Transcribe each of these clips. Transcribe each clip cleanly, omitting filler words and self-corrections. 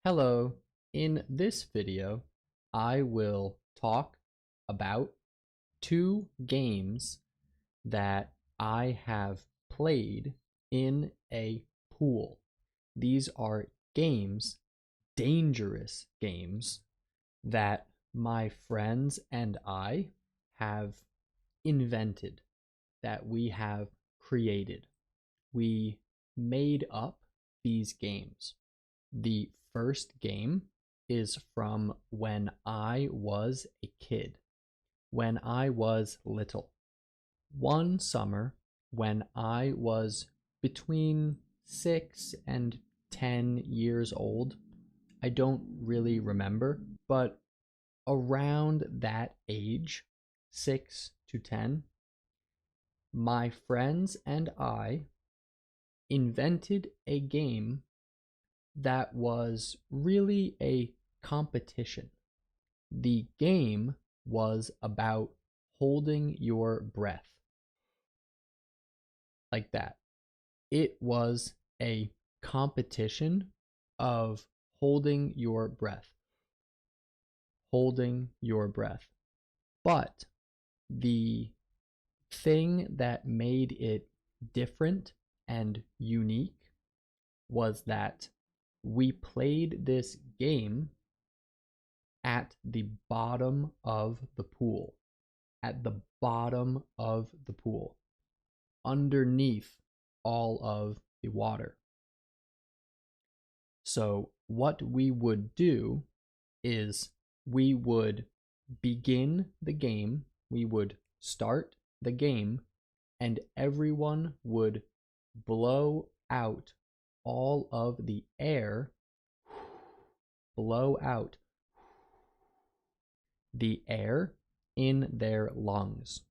Hello, in this video, I will talk about two games that I have played in a pool. These are games, dangerous games, that my friends and I have invented, that we have created. We made up these games. The first game is from when I was a kid, when I was little. One summer, when I was between 6 and 10 years old, I don't really remember, but around that age, 6 to 10, my friends and I invented a game that was really a competition. The game was about holding your breath like that. It was a competition of holding your breath, holding your breath. But the thing that made it different and unique was that we played this game at the bottom of the pool, at the bottom of the pool, underneath all of the water. So what we would do is we would begin the game, we would start the game, and everyone would blow out all of the air, blow out the air in their lungs.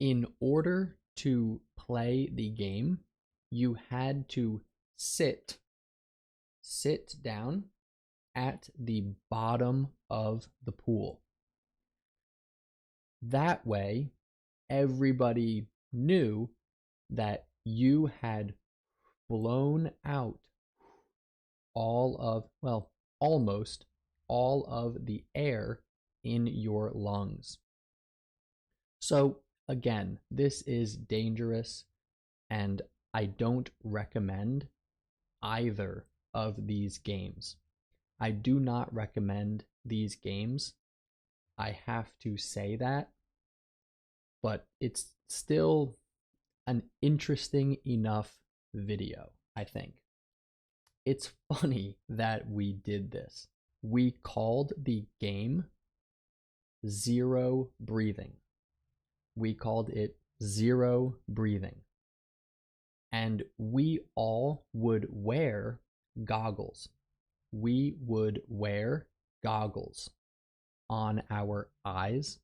In order to play the game, you had to sit down at the bottom of the pool. That way, everybody knew that you had blown out almost all of the air in your lungs. So again, this is dangerous, and I don't recommend either of these games. I do not recommend these games. I have to say that, but it's still an interesting enough video, I think. It's funny that we did this. We called the game Zero Breathing. We called it Zero Breathing. And we all would wear goggles. We would wear goggles on our eyes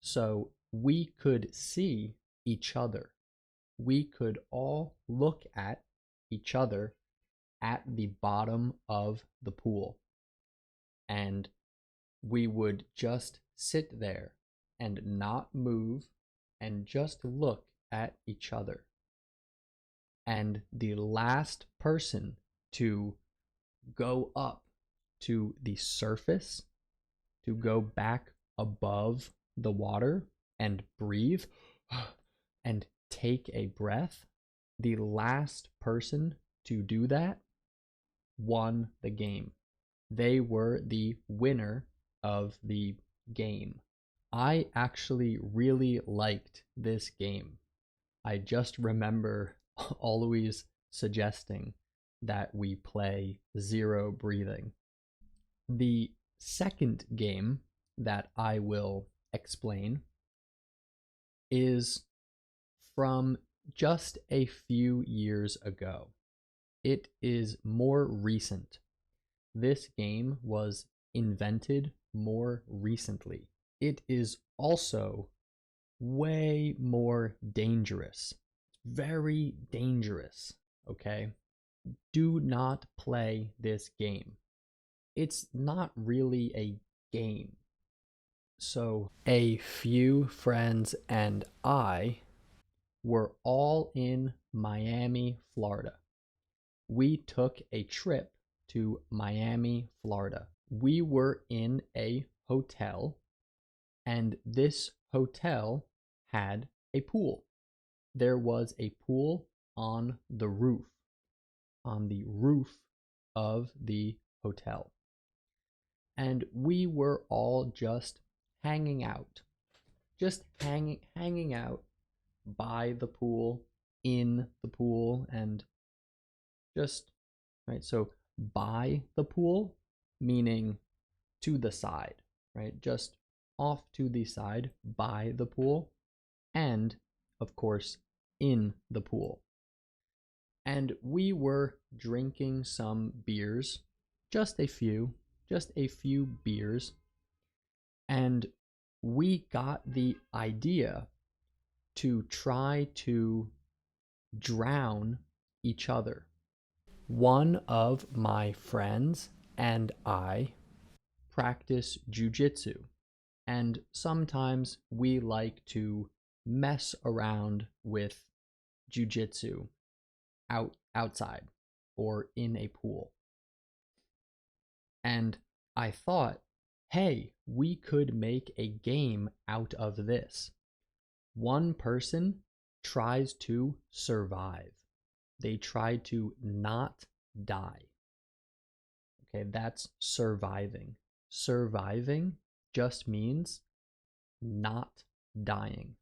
so we could see each other. We could all look at each other at the bottom of the pool. And we would just sit there and not move and just look at each other. And the last person to go up to the surface, to go back above the water and breathe and take a breath, the last person to do that won the game. They were the winner of the game. I actually really liked this game. I just remember always suggesting that we play Zero Breathing. The second game that I will explain is from just a few years ago. It is more recent. This game was invented more recently. It is also way more dangerous. Very dangerous, okay? Do not play this game. It's not really a game. So, a few friends and I were all in Miami, Florida. We took a trip to Miami, Florida. We were in a hotel, and this hotel had a pool. There was a pool on the roof of the hotel. And we were all just hanging out, hanging out by the pool, in the pool, and just, right? So by the pool, meaning to the side, right? Just off to the side by the pool, and of course, in the pool. And we were drinking some beers, just a few beers, and we got the idea to try to drown each other. One of my friends and I practice jujitsu, and sometimes we like to mess around with jujitsu outside or in a pool. And I thought, hey, we could make a game out of this. One person tries to survive. They try to not die. Okay, that's surviving. Surviving just means not dying.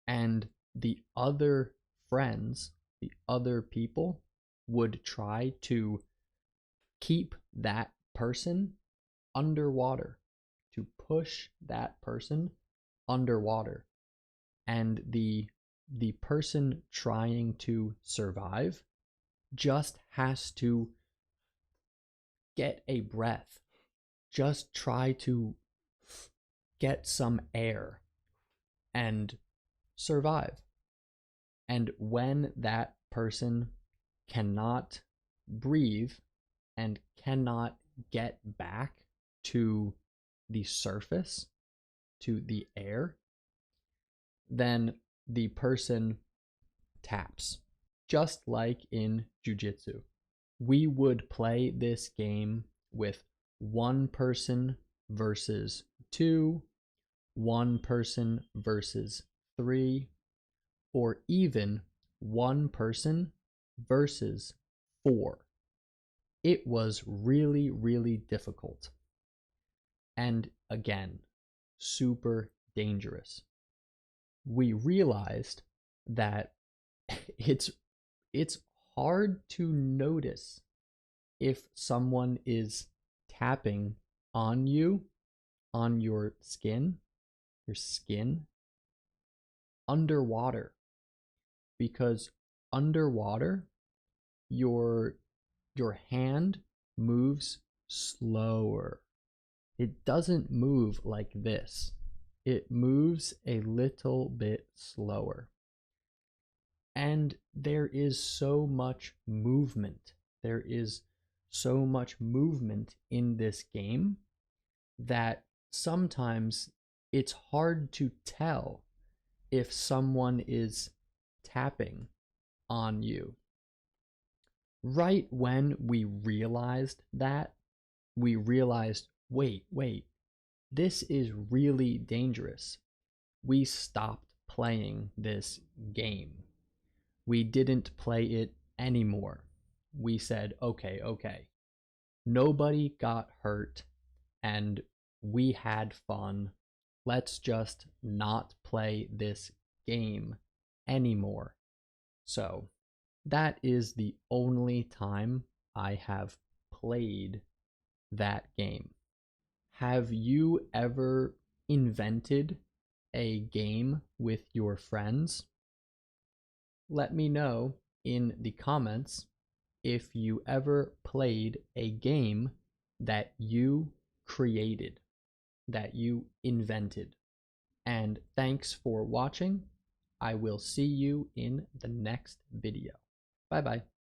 And the other friends, the other people, would try to keep that person underwater, to push that person underwater. And the person trying to survive just has to get a breath, just try to get some air and survive. And when that person cannot breathe and cannot get back to the surface, to the air, then the person taps, just like in jujitsu. We would play this game with one person versus two, one person versus three, or even one person versus four. It was really, really difficult. And again, super dangerous. We realized that it's hard to notice if someone is tapping on you, on your skin underwater, because underwater your hand moves slower. It doesn't move like this. It moves a little bit slower. And there is so much movement. There is so much movement in this game that sometimes it's hard to tell if someone is tapping on you. Right when we realized that, we realized, wait, this is really dangerous. We stopped playing this game. We didn't play it anymore. We said, okay, nobody got hurt and we had fun. Let's just not play this game anymore. So that is the only time I have played that game. Have you ever invented a game with your friends? Let me know in the comments if you ever played a game that you created, that you invented. And thanks for watching. I will see you in the next video. Bye bye.